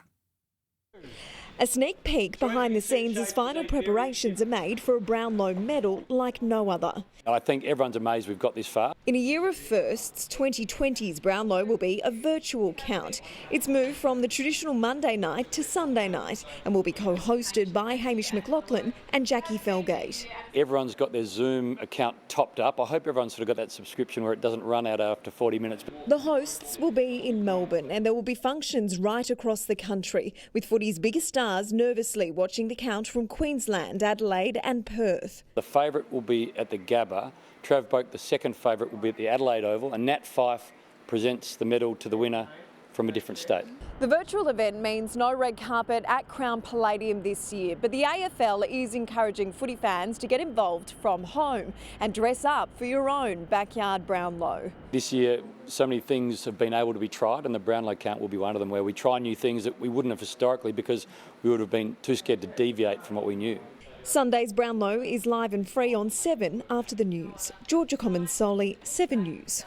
A sneak peek behind the scenes as final preparations are made for a Brownlow medal like no other. I think everyone's amazed we've got this far. In a year of firsts, 2020's Brownlow will be a virtual count. It's moved from the traditional Monday night to Sunday night and will be co-hosted by Hamish McLaughlin and Jackie Felgate. Everyone's got their Zoom account topped up. I hope everyone's sort of got that subscription where it doesn't run out after 40 minutes. The hosts will be in Melbourne and there will be functions right across the country, with footy's biggest stars nervously watching the count from Queensland, Adelaide and Perth. The favourite will be at the Gabba. Trav Boak, the second favourite, will be at the Adelaide Oval, and Nat Fyfe presents the medal to the winner from a different state. The virtual event means no red carpet at Crown Palladium this year, but the AFL is encouraging footy fans to get involved from home and dress up for your own backyard Brownlow. This year, so many things have been able to be tried, and the Brownlow count will be one of them, where we try new things that we wouldn't have historically because we would have been too scared to deviate from what we knew. Sunday's Brownlow is live and free on 7 after the news. Georgia Commons-Solly, 7 News.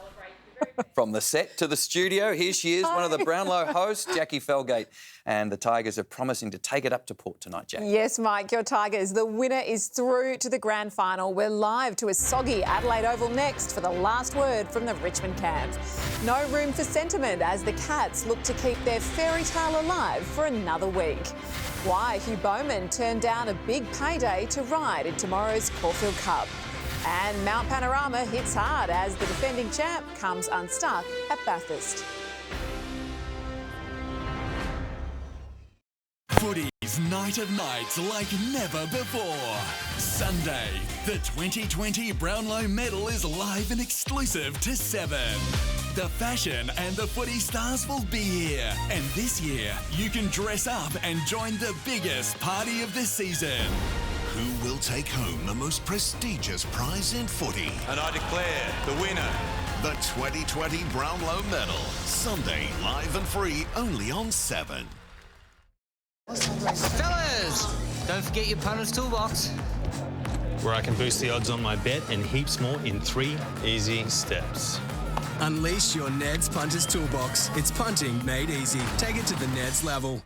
From the set to the studio, here she is, one of the Brownlow hosts, Jackie Felgate. And the Tigers are promising to take it up to Port tonight, Jackie. Yes, Mike, your Tigers. The winner is through to the grand final. We're live to a soggy Adelaide Oval next for the last word from the Richmond camp. No room for sentiment as the Cats look to keep their fairy tale alive for another week. Why Hugh Bowman turned down a big payday to ride in tomorrow's Caulfield Cup. And Mount Panorama hits hard as the defending champ comes unstuck at Bathurst. Footy's night of nights like never before. Sunday, the 2020 Brownlow medal is live and exclusive to 7. The fashion and the footy stars will be here. And this year, you can dress up and join the biggest party of the season. Who will take home the most prestigious prize in footy? And I declare the winner, the 2020 Brownlow medal. Sunday, live and free, only on 7. Fellas, don't forget your punter's toolbox, where I can boost the odds on my bet and heaps more in 3 easy steps. Unleash your Ned's Punter's Toolbox. It's punting made easy. Take it to the Ned's level.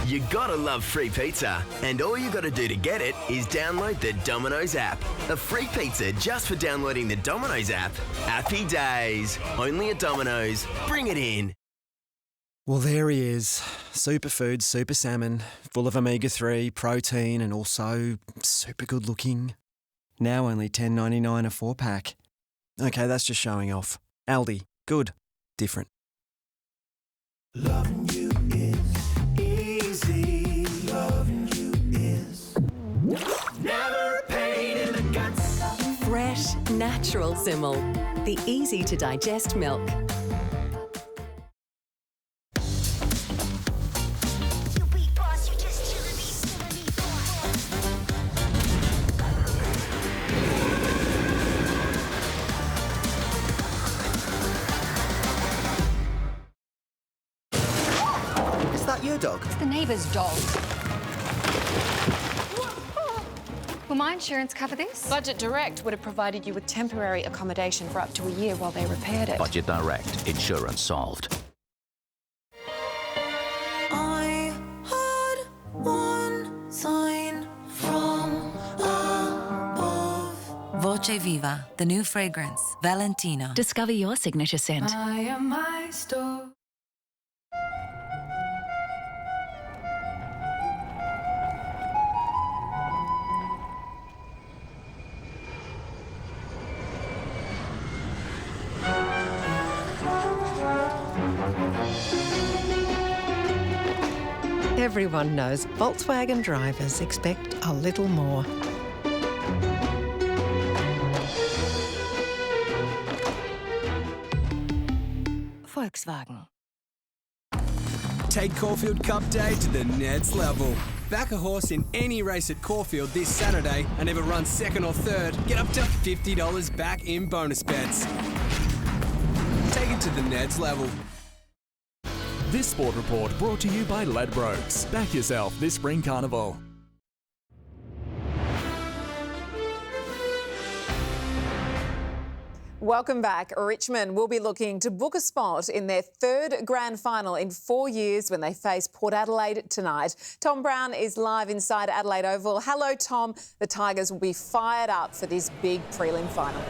You gotta love free pizza, and all you gotta do to get it is download the Domino's app. A free pizza just for downloading the Domino's app. Happy days. Only at Domino's. Bring it in. Well, there he is. Superfood, super salmon, full of omega-3, protein, and also super good looking. Now only $10.99 a 4-pack. Okay, that's just showing off. Aldi. Good. Different. Loving you is easy. Loving you is fresh, natural Simmel. The easy-to-digest milk. Is that your dog? It's the neighbour's dog. Will my insurance cover this? Budget Direct would have provided you with temporary accommodation for up to a year while they repaired it. Budget Direct. Insurance solved. I heard one sign from above. Voce Viva, the new fragrance. Valentino. Discover your signature scent. I am my store. Everyone knows Volkswagen drivers expect a little more. Volkswagen. Take Caulfield Cup Day to the next level. Back a horse in any race at Caulfield this Saturday and if it runs second or third, get up to $50 back in bonus bets. Take it to the next level. This Sport Report brought to you by Ladbrokes. Back yourself this spring carnival. Welcome back. Richmond will be looking to book a spot in their third grand final in 4 years when they face Port Adelaide tonight. Tom Brown is live inside Adelaide Oval. Hello, Tom. The Tigers will be fired up for this big prelim final.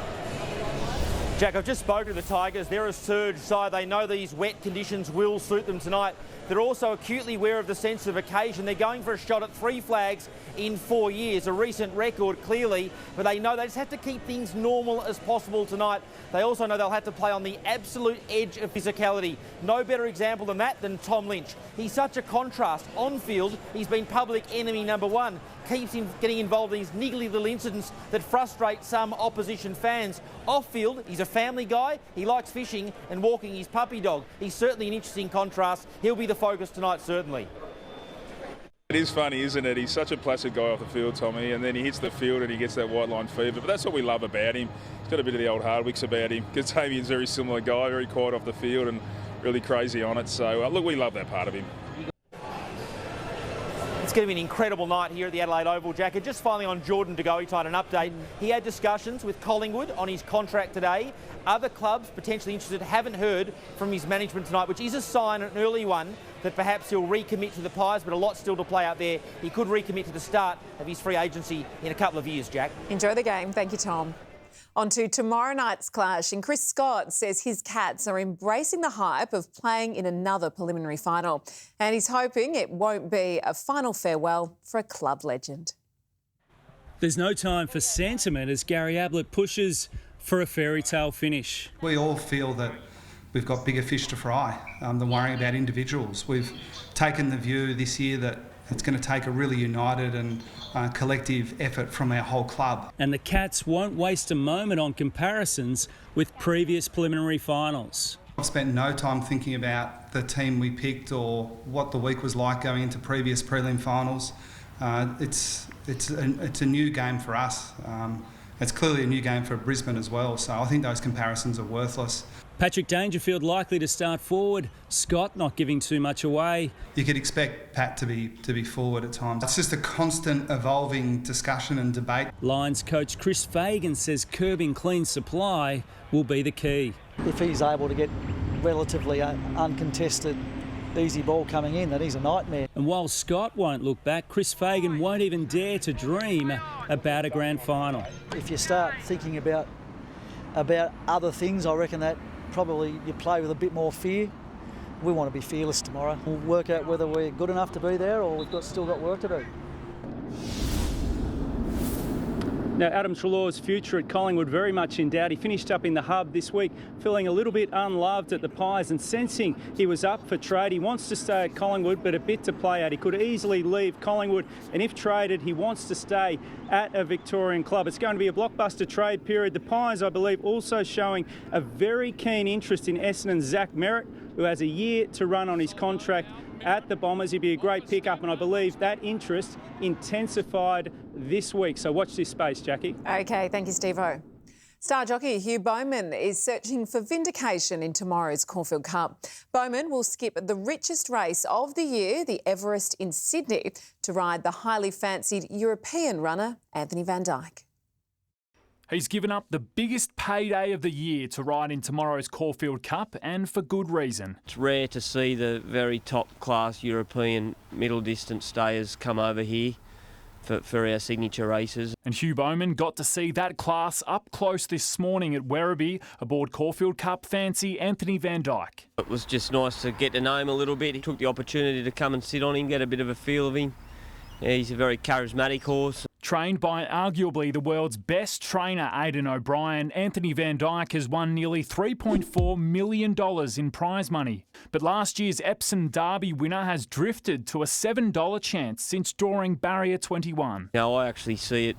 Jack, I've just spoken to the Tigers. They're a surge side. They know these wet conditions will suit them tonight. They're also acutely aware of the sense of occasion. They're going for a shot at 3 flags in 4 years, a recent record clearly, but they know they just have to keep things normal as possible tonight. They also know they'll have to play on the absolute edge of physicality. No better example than that than Tom Lynch. He's such a contrast. On field, he's been public enemy number one. Keeps him getting involved in these niggly little incidents that frustrate some opposition fans. Off field, he's a family guy. He likes fishing and walking his puppy dog. He's certainly an interesting contrast. He'll be the focus tonight, certainly. It is funny, isn't it? He's such a placid guy off the field, Tommy, and then he hits the field and he gets that white line fever. But that's what we love about him. He's got a bit of the old Hardwicks about him. Because Damien's a very similar guy, very quiet off the field and really crazy on it. So, look, we love that part of him. It's going to be an incredible night here at the Adelaide Oval, Jack. And just finally on Jordan De Goey, an update. He had discussions with Collingwood on his contract today. Other clubs potentially interested haven't heard from his management tonight, which is a sign, an early one, that perhaps he'll recommit to the Pies, but a lot still to play out there. He could recommit to the start of his free agency in a couple of years, Jack. Enjoy the game. Thank you, Tom. On to tomorrow night's clash, and Chris Scott says his Cats are embracing the hype of playing in another preliminary final, and he's hoping it won't be a final farewell for a club legend. There's no time for sentiment as Gary Ablett pushes for a fairy tale finish. We all feel that we've got bigger fish to fry than worrying about individuals. We've taken the view this year that it's going to take a really united and collective effort from our whole club. And the Cats won't waste a moment on comparisons with previous preliminary finals. I've spent no time thinking about the team we picked or what the week was like going into previous prelim finals. It's a new game for us. It's clearly a new game for Brisbane as well, so I think those comparisons are worthless. Patrick Dangerfield likely to start forward. Scott not giving too much away. You could expect Pat to be forward at times. It's just a constant evolving discussion and debate. Lions coach Chris Fagan says curbing clean supply will be the key. If he's able to get relatively uncontested easy ball coming in, then he's a nightmare. And while Scott won't look back, Chris Fagan won't even dare to dream about a grand final. If you start thinking about other things, I reckon that probably you play with a bit more fear. We want to be fearless tomorrow. We'll work out whether we're good enough to be there or we've still got work to do. Now, Adam Treloar's future at Collingwood very much in doubt. He finished up in the hub this week, feeling a little bit unloved at the Pies and sensing he was up for trade. He wants to stay at Collingwood, but a bit to play at. He could easily leave Collingwood, and if traded, he wants to stay at a Victorian club. It's going to be a blockbuster trade period. The Pies, I believe, also showing a very keen interest in Essendon's Zach Merritt, who has a year to run on his contract at the Bombers. He'd be a great pickup, and I believe that interest intensified this week. So watch this space, Jackie. OK, thank you, Steve-O. Star jockey Hugh Bowman is searching for vindication in tomorrow's Caulfield Cup. Bowman will skip the richest race of the year, the Everest in Sydney, to ride the highly fancied European runner Anthony Van Dyke. He's given up the biggest payday of the year to ride in tomorrow's Caulfield Cup, and for good reason. It's rare to see the very top-class European middle-distance stayers come over here for our signature races. And Hugh Bowman got to see that class up close this morning at Werribee aboard Caulfield Cup fancy Anthony Van Dyke. It was just nice to get to know him a little bit. He took the opportunity to come and sit on him, get a bit of a feel of him. Yeah, he's a very charismatic horse. Trained by arguably the world's best trainer, Aidan O'Brien, Anthony Van Dyke has won nearly $3.4 million in prize money. But last year's Epsom Derby winner has drifted to a $7 chance since drawing barrier 21. Now, I actually see it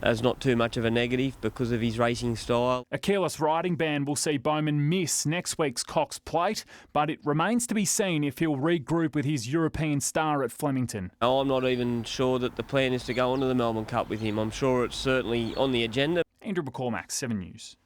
as not too much of a negative because of his racing style. A careless riding ban will see Bowman miss next week's Cox Plate, but it remains to be seen if he'll regroup with his European star at Flemington. No, I'm not even sure that the plan is to go on to the Melbourne Cup with him. I'm sure it's certainly on the agenda. Andrew McCormack, 7 News.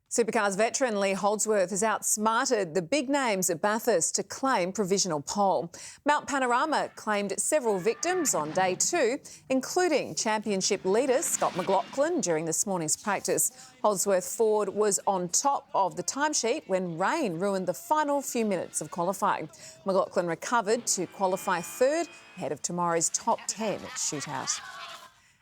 Supercars veteran Lee Holdsworth has outsmarted the big names at Bathurst to claim provisional pole. Mount Panorama claimed several victims on day 2, including championship leader Scott McLaughlin during this morning's practice. Holdsworth Ford was on top of the timesheet when rain ruined the final few minutes of qualifying. McLaughlin recovered to qualify third ahead of tomorrow's top 10 shootout.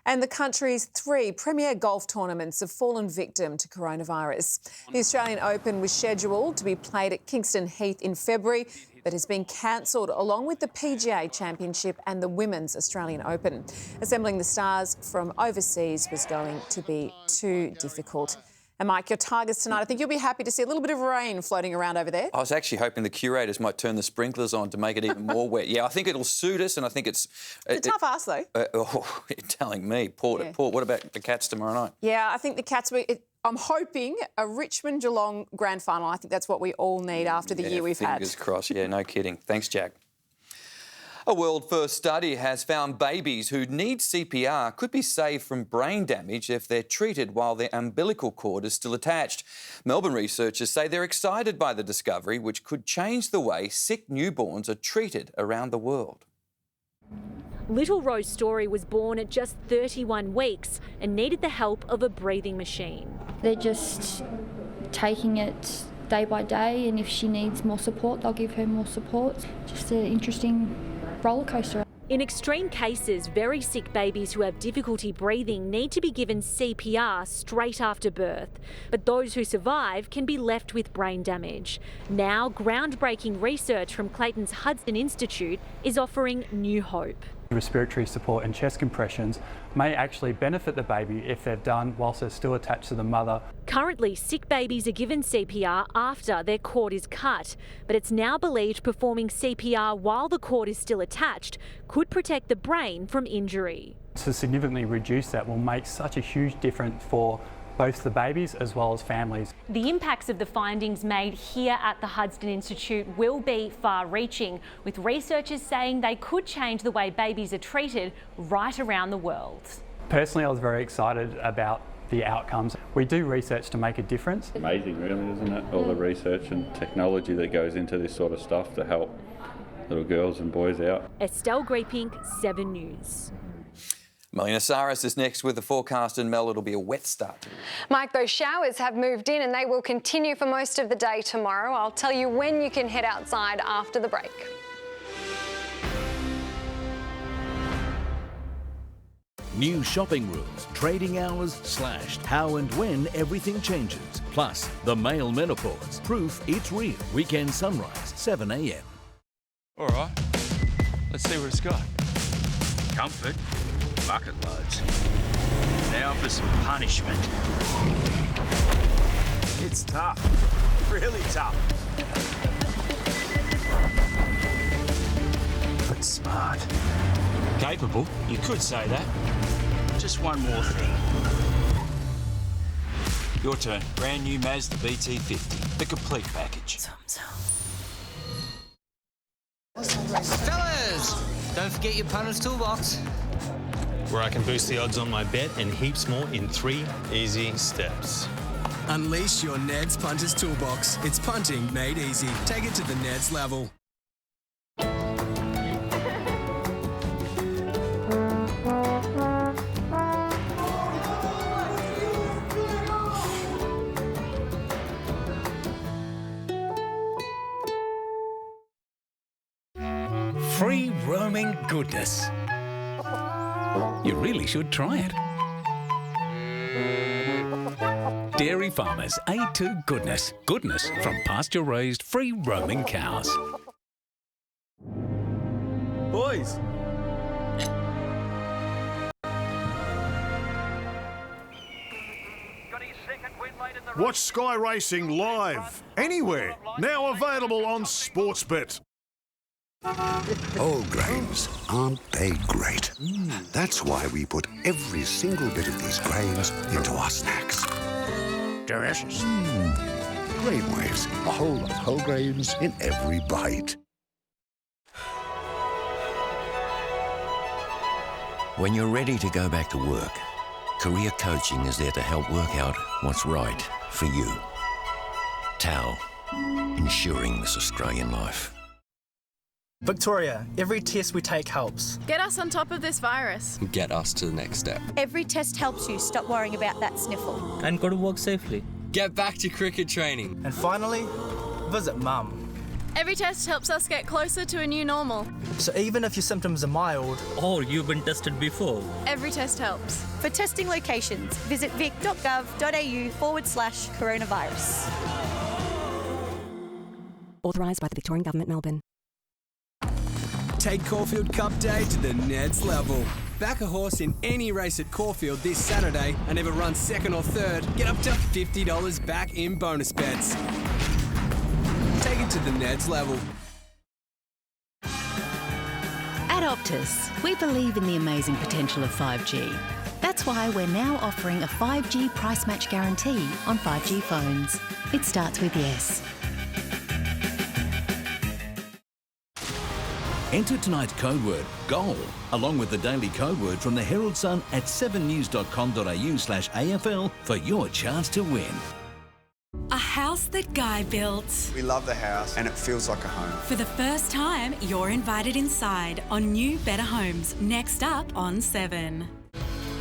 And the country's 3 premier golf tournaments have fallen victim to coronavirus. The Australian Open was scheduled to be played at Kingston Heath in February, but has been cancelled, along with the PGA Championship and the Women's Australian Open. Assembling the stars from overseas was going to be too difficult. And Mike, your Tigers tonight, I think you'll be happy to see a little bit of rain floating around over there. I was actually hoping the curators might turn the sprinklers on to make it even more wet. Yeah, I think it'll suit us, and I think it's a tough ask, though. You're telling me, Port. What about the Cats tomorrow night? Yeah, I think the Cats I'm hoping a Richmond-Geelong grand final. I think that's what we all need after the year we've had. Fingers crossed. Yeah, no kidding. Thanks, Jack. A world-first study has found babies who need CPR could be saved from brain damage if they're treated while their umbilical cord is still attached. Melbourne researchers say they're excited by the discovery, which could change the way sick newborns are treated around the world. Little Rose Story was born at just 31 weeks and needed the help of a breathing machine. They're just taking it day by day, and if she needs more support, they'll give her more support. Just an interesting roller coaster. In extreme cases, very sick babies who have difficulty breathing need to be given CPR straight after birth. But those who survive can be left with brain damage. Now, groundbreaking research from Clayton's Hudson Institute is offering new hope. Respiratory support and chest compressions may actually benefit the baby if they're done whilst they're still attached to the mother. Currently, sick babies are given CPR after their cord is cut, but it's now believed performing CPR while the cord is still attached could protect the brain from injury. To significantly reduce that will make such a huge difference for both the babies as well as families. The impacts of the findings made here at the Hudson Institute will be far-reaching, with researchers saying they could change the way babies are treated right around the world. Personally, I was very excited about the outcomes. We do research to make a difference. Amazing, really, isn't it? All the research and technology that goes into this sort of stuff to help little girls and boys out. Estelle Greepink, 7 News. Melina Saris is next with the forecast in Mel. It'll be a wet start. Mike, those showers have moved in and they will continue for most of the day tomorrow. I'll tell you when you can head outside after the break. New shopping rules, trading hours slashed, how and when everything changes. Plus, the male menopause, proof it's real. Weekend sunrise, 7 a.m. All right, let's see what it's got. Comfort, bucket loads. Now for some punishment. It's tough. Really tough. But smart. Capable? You could say that. Just one more thing. Your turn. Brand new Mazda BT50. The complete package. Fellas, don't forget your punter's toolbox. Where I can boost the odds on my bet and heaps more in 3 easy steps. Unleash your Ned's Punters Toolbox. It's punting made easy. Take it to the Ned's level. Free roaming goodness. You really should try it. Dairy Farmers A2 Goodness. Goodness from pasture-raised free roaming cows. Boys. Watch Sky Racing live, anywhere. Now available on Sportsbet. Whole grains, aren't they great? That's why we put every single bit of these grains into our snacks. Delicious. Grain Waves, a whole lot of whole grains in every bite. When you're ready to go back to work, career coaching is there to help work out what's right for you. TAL, ensuring this Australian life. Victoria, every test we take helps. Get us on top of this virus. Get us to the next step. Every test helps you stop worrying about that sniffle. And go to work safely. Get back to cricket training. And finally, visit Mum. Every test helps us get closer to a new normal. So even if your symptoms are mild, or you've been tested before, every test helps. For testing locations, visit vic.gov.au/coronavirus. Authorised by the Victorian Government, Melbourne. Take Caulfield Cup Day to the Ned's level. Back a horse in any race at Caulfield this Saturday and if it runs second or third, get up to $50 back in bonus bets. Take it to the Ned's level. At Optus, we believe in the amazing potential of 5G. That's why we're now offering a 5G price match guarantee on 5G phones. It starts with yes. Enter tonight's code word, GOAL, along with the daily code word from the Herald Sun at 7news.com.au/AFL for your chance to win. A house that Guy built. We love the house and it feels like a home. For the first time, you're invited inside on New Better Homes, next up on 7.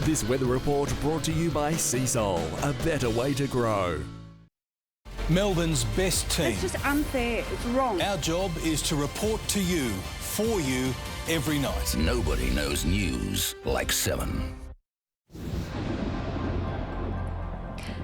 This weather report brought to you by Seasol, a better way to grow. Melbourne's best team. It's just unfair. It's wrong. Our job is to report to you, for you, every night. Nobody knows news like 7.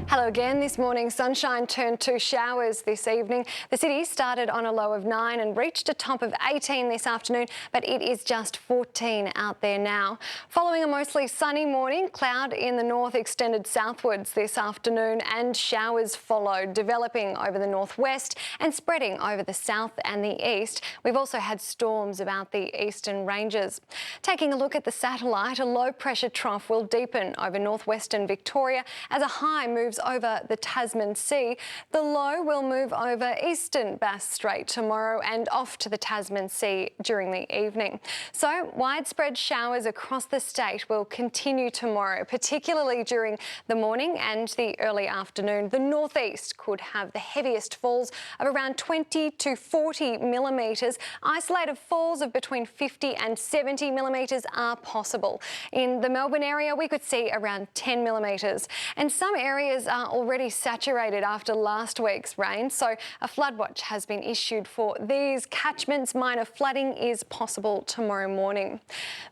Hello again. This morning, sunshine turned to showers this evening. The city started on a low of 9 and reached a top of 18 this afternoon, but it is just 14 out there now. Following a mostly sunny morning, cloud in the north extended southwards this afternoon and showers followed, developing over the northwest and spreading over the south and the east. We've also had storms about the eastern ranges. Taking a look at the satellite, a low pressure trough will deepen over northwestern Victoria as a high moves over the Tasman Sea. The low will move over eastern Bass Strait tomorrow and off to the Tasman Sea during the evening. So widespread showers across the state will continue tomorrow, particularly during the morning and the early afternoon. The northeast could have the heaviest falls of around 20 to 40 millimetres. Isolated falls of between 50 and 70 millimetres are possible. In the Melbourne area, we could see around 10 millimetres. And some areas are already saturated after last week's rain, so a flood watch has been issued for these catchments. Minor flooding is possible tomorrow morning.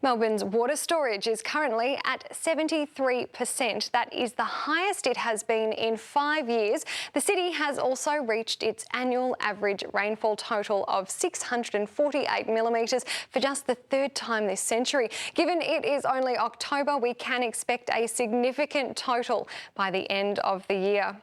Melbourne's water storage is currently at 73%. That is the highest it has been in 5 years. The city has also reached its annual average rainfall total of 648 millimetres for just the third time this century. Given it is only October, we can expect a significant total by the end of the year.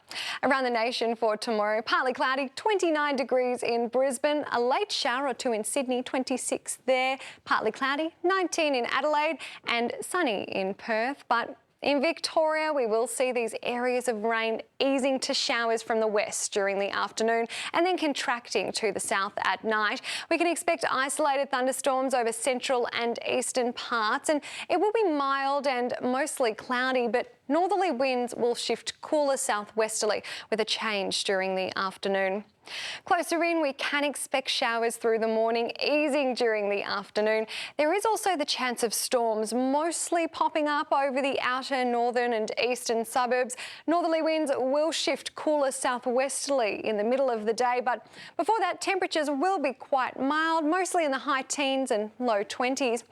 Around the nation for tomorrow, partly cloudy, 29 degrees in Brisbane, a late shower or two in Sydney, 26 there, partly cloudy, 19 in Adelaide and sunny in Perth. But in Victoria, we will see these areas of rain easing to showers from the west during the afternoon and then contracting to the south at night. We can expect isolated thunderstorms over central and eastern parts, and it will be mild and mostly cloudy, but northerly winds will shift cooler southwesterly with a change during the afternoon. Closer in, we can expect showers through the morning, easing during the afternoon. There is also the chance of storms, mostly popping up over the outer northern and eastern suburbs. Northerly winds will shift cooler southwesterly in the middle of the day, but before that, temperatures will be quite mild, mostly in the high teens and low 20s.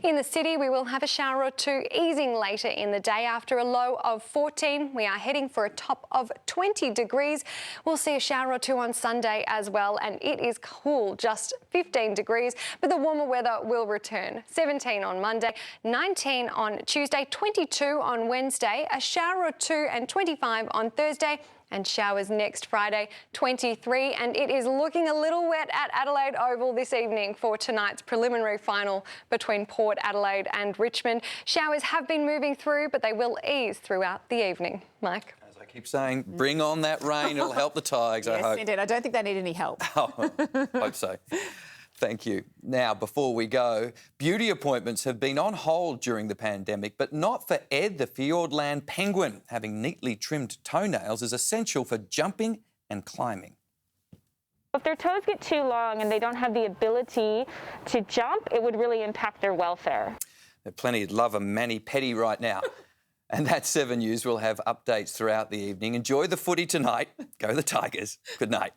In the city, we will have a shower or two, easing later in the day after a low of 14. We are heading for a top of 20 degrees. We'll see a shower or two on Sunday as well, and it is cool, just 15 degrees, but the warmer weather will return. 17 on Monday, 19 on Tuesday, 22 on Wednesday, a shower or two, and 25 on Thursday, and showers next Friday, 23, and it is looking a little wet at Adelaide Oval this evening for tonight's preliminary final between Port Adelaide and Richmond. Showers have been moving through, but they will ease throughout the evening. Mike? Keep saying, bring on that rain, it'll help the Tigers, I hope. Yes, indeed. I don't think they need any help. Oh, hope so. Thank you. Now, before we go, beauty appointments have been on hold during the pandemic, but not for Ed, the Fiordland penguin. Having neatly trimmed toenails is essential for jumping and climbing. If their toes get too long and they don't have the ability to jump, it would really impact their welfare. There's plenty of love a mani-pedi right now. And that's 7 News. We'll have updates throughout the evening. Enjoy the footy tonight. Go the Tigers. Good night.